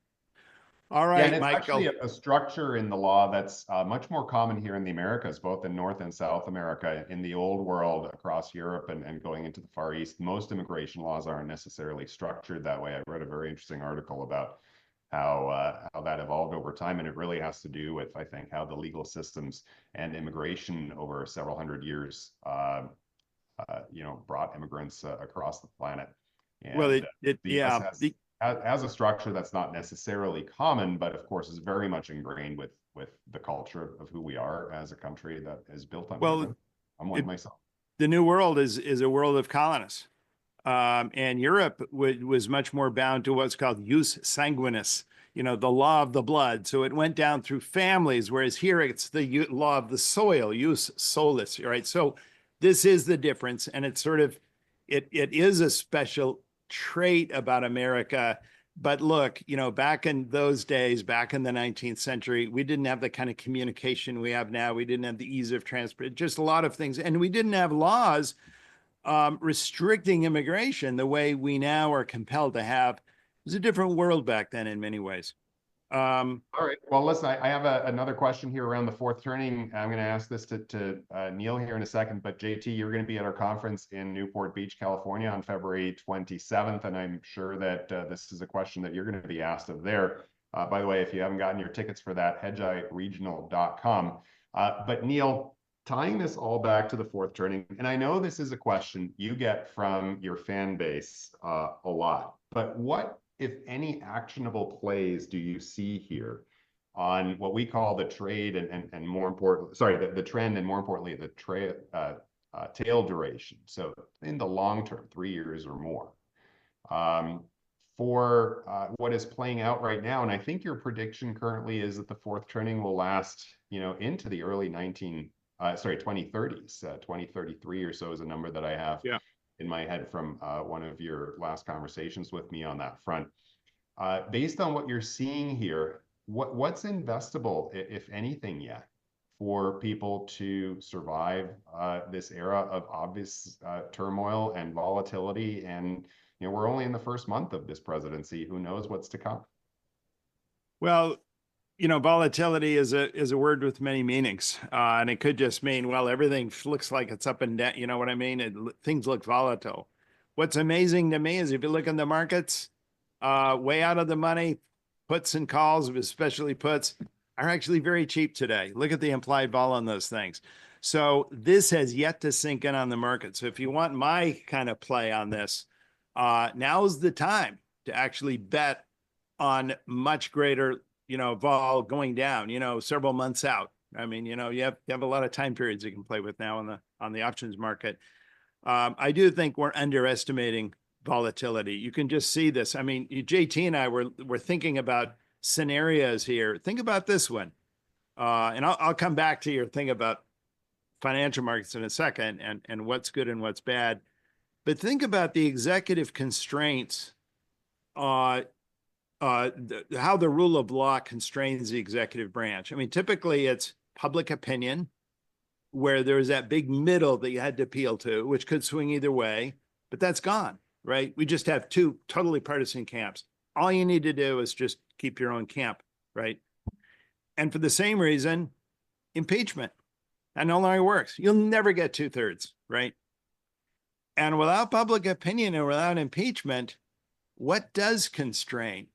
All right, and it's Michael. Actually a structure in the law that's much more common here in the Americas, both in North and South America. In the old world, across Europe and going into the Far East, most immigration laws aren't necessarily structured that way. I wrote a very interesting article about how that evolved over time, and it really has to do with, I think, how the legal systems and immigration over several hundred years, brought immigrants across the planet. And, well, the US has a structure that's not necessarily common, but of course is very much ingrained with the culture of who we are as a country that is built on. Well, I'm one myself. The New World is a world of colonists. And Europe was much more bound to what's called jus sanguinis, the law of the blood. So it went down through families, whereas here it's the law of the soil, jus solis, right? So this is the difference. And it's sort of, it is a special trait about America. But look, back in those days, back in the 19th century, we didn't have the kind of communication we have now. We didn't have the ease of transport, just a lot of things. And we didn't have laws restricting immigration the way we now are compelled to have. It was a different world back then in many ways. All right. Well, listen, I have another question here around the fourth turning. I'm going to ask this to Neil here in a second, but JT, you're going to be at our conference in Newport Beach, California on February 27th, and I'm sure that this is a question that you're going to be asked of there. By the way, if you haven't gotten your tickets for that, hedgeyeregional.com. But Neil, tying this all back to the fourth turning, and I know this is a question you get from your fan base a lot, but what, if any, actionable plays do you see here on what we call the trade and more important, sorry, the trend, and more importantly, the tail duration? So in the long term, 3 years or more, for what is playing out right now. And I think your prediction currently is that the fourth turning will last, into the early 2030s. 2033 or so is a number that I have in my head from one of your last conversations with me on that front. Based on what you're seeing here, what's investable, if anything, yet for people to survive this era of obvious turmoil and volatility? And we're only in the first month of this presidency. Who knows what's to come? Well, volatility is a word with many meanings, and it could just mean, well, everything looks like it's up and down. You know what I mean? Things look volatile. What's amazing to me is if you look in the markets, way out of the money, puts and calls, especially puts, are actually very cheap today. Look at the implied vol on those things. So this has yet to sink in on the market. So if you want my kind of play on this, now's the time to actually bet on much greater, vol going down, several months out. I mean, you have a lot of time periods you can play with now on the options market. I do think we're underestimating volatility. You can just see this. I mean, JT and I were thinking about scenarios here. Think about this one. And I'll come back to your thing about financial markets in a second and what's good and what's bad. But think about the executive constraints, how the rule of law constrains the executive branch. I mean, typically it's public opinion, where there's that big middle that you had to appeal to, which could swing either way, but that's gone, right? We just have two totally partisan camps. All you need to do is just keep your own camp, right? And for the same reason, impeachment, that no longer works. You'll never get 2/3, right? And without public opinion and without impeachment, what does constrain?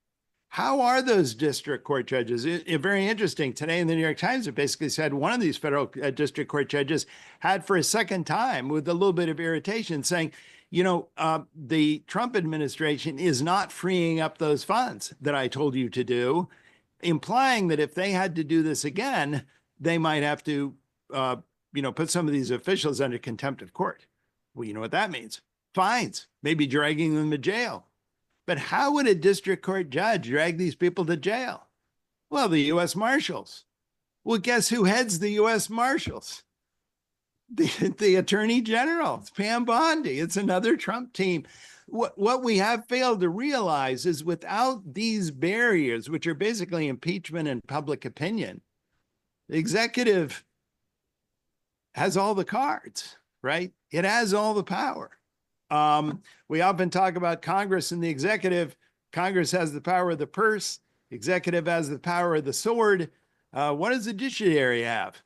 How are those district court judges? Very interesting. Today in the New York Times, it basically said one of these federal district court judges had, for a second time, with a little bit of irritation, saying, the Trump administration is not freeing up those funds that I told you to do, implying that if they had to do this again, they might have to, put some of these officials under contempt of court. Well, you know what that means? Fines, maybe dragging them to jail. But how would a district court judge drag these people to jail? Well, the U.S. Marshals. Well, guess who heads the U.S. Marshals? The Attorney General. It's Pam Bondi. It's another Trump team. What we have failed to realize is without these barriers, which are basically impeachment and public opinion, the executive has all the cards, right? It has all the power. We often talk about Congress and the executive. Congress has the power of the purse. Executive has the power of the sword. What does the judiciary have?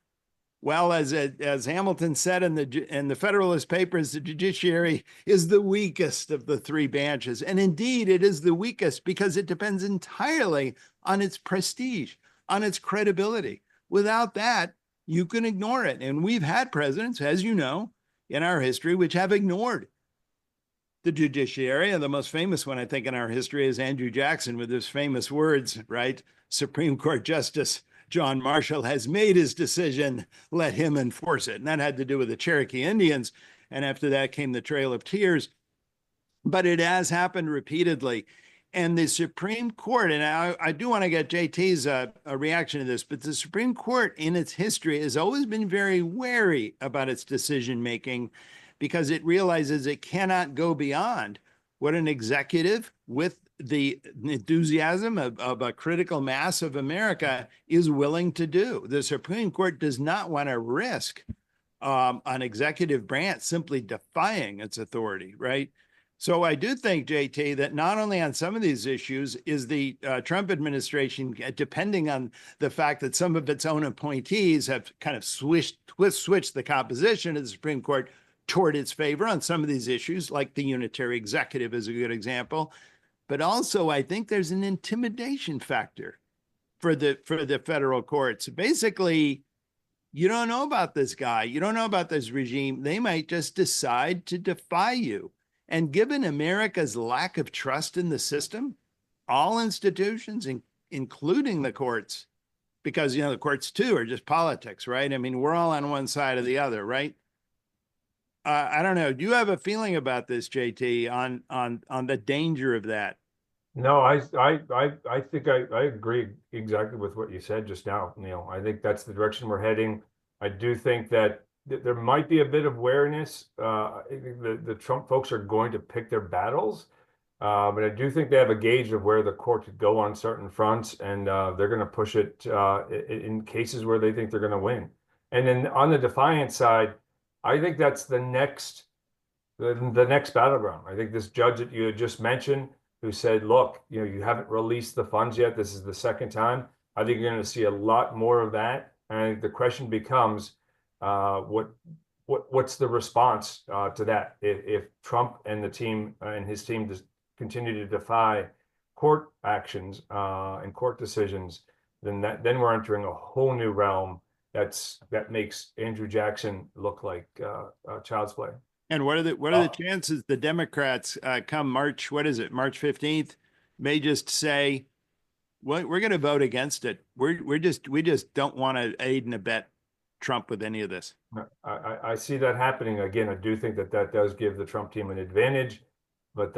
Well, as Hamilton said in the Federalist Papers, the judiciary is the weakest of the three branches. And indeed, it is the weakest because it depends entirely on its prestige, on its credibility. Without that, you can ignore it. And we've had presidents, as you know, in our history, which have ignored the judiciary. And the most famous one, I think, in our history is Andrew Jackson with his famous words, right? Supreme Court Justice John Marshall has made his decision, let him enforce it. And that had to do with the Cherokee Indians. And after that came the Trail of Tears. But it has happened repeatedly. And the Supreme Court, and I do want to get JT's reaction to this, but the Supreme Court in its history has always been very wary about its decision-making because it realizes it cannot go beyond what an executive with the enthusiasm of a critical mass of America is willing to do. The Supreme Court does not want to risk an executive branch simply defying its authority, right? So I do think, JT, that not only on some of these issues is the Trump administration, depending on the fact that some of its own appointees have kind of switched the composition of the Supreme Court toward its favor on some of these issues, like the unitary executive is a good example. But also, I think there's an intimidation factor for the federal courts. Basically, you don't know about this guy, you don't know about this regime. They might just decide to defy you. And given America's lack of trust in the system, all institutions, including the courts, because, you know, the courts too are just politics, right? I mean, we're all on one side or the other, right? I don't know. Do you have a feeling about this, JT, on the danger of that? No, I think I agree exactly with what you said just now, Neil. I think that's the direction we're heading. I do think that there might be a bit of wariness. I think the Trump folks are going to pick their battles, but I do think they have a gauge of where the court could go on certain fronts, and they're going to push it in cases where they think they're going to win. And then on the defiance side, I think that's the next battleground. I think this judge that you had just mentioned, who said, "Look, you know, you haven't released the funds yet. This is the second time." I think you're going to see a lot more of that. And the question becomes, what's the response to that? If Trump and the team and his team just continue to defy court actions and court decisions, then we're entering a whole new realm that makes Andrew Jackson look like child's play. And what are the chances the Democrats come March, what is it, March 15th, may just say, well, we're going to vote against it. We just don't want to aid and abet Trump with any of this. I see that happening again. I do think that does give the Trump team an advantage, but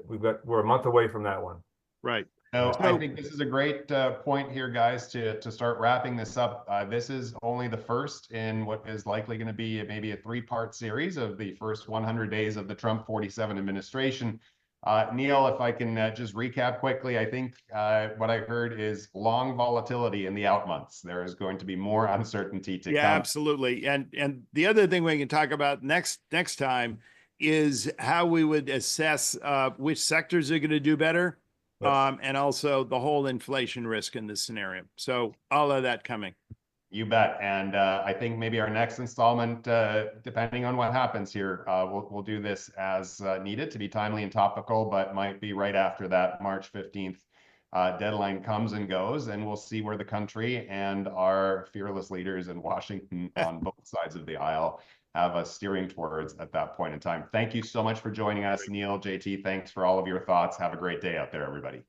we're a month away from that one. Right. No, I think this is a great point here, guys, to start wrapping this up. This is only the first in what is likely going to be maybe a three-part series of the first 100 days of the Trump 47 administration. Neil, if I can just recap quickly, I think what I heard is long volatility in the out months. There is going to be more uncertainty to come. Yeah, absolutely. And the other thing we can talk about next time is how we would assess which sectors are going to do better. Yes. And also the whole inflation risk in this scenario. So all of that coming. You bet. And I think maybe our next installment, depending on what happens here, we'll do this as needed to be timely and topical, but might be right after that March 15th deadline comes and goes, and we'll see where the country and our fearless leaders in Washington on both sides of the aisle have us steering towards at that point in time. Thank you so much for joining us, Neil, JT. Thanks for all of your thoughts. Have a great day out there, everybody.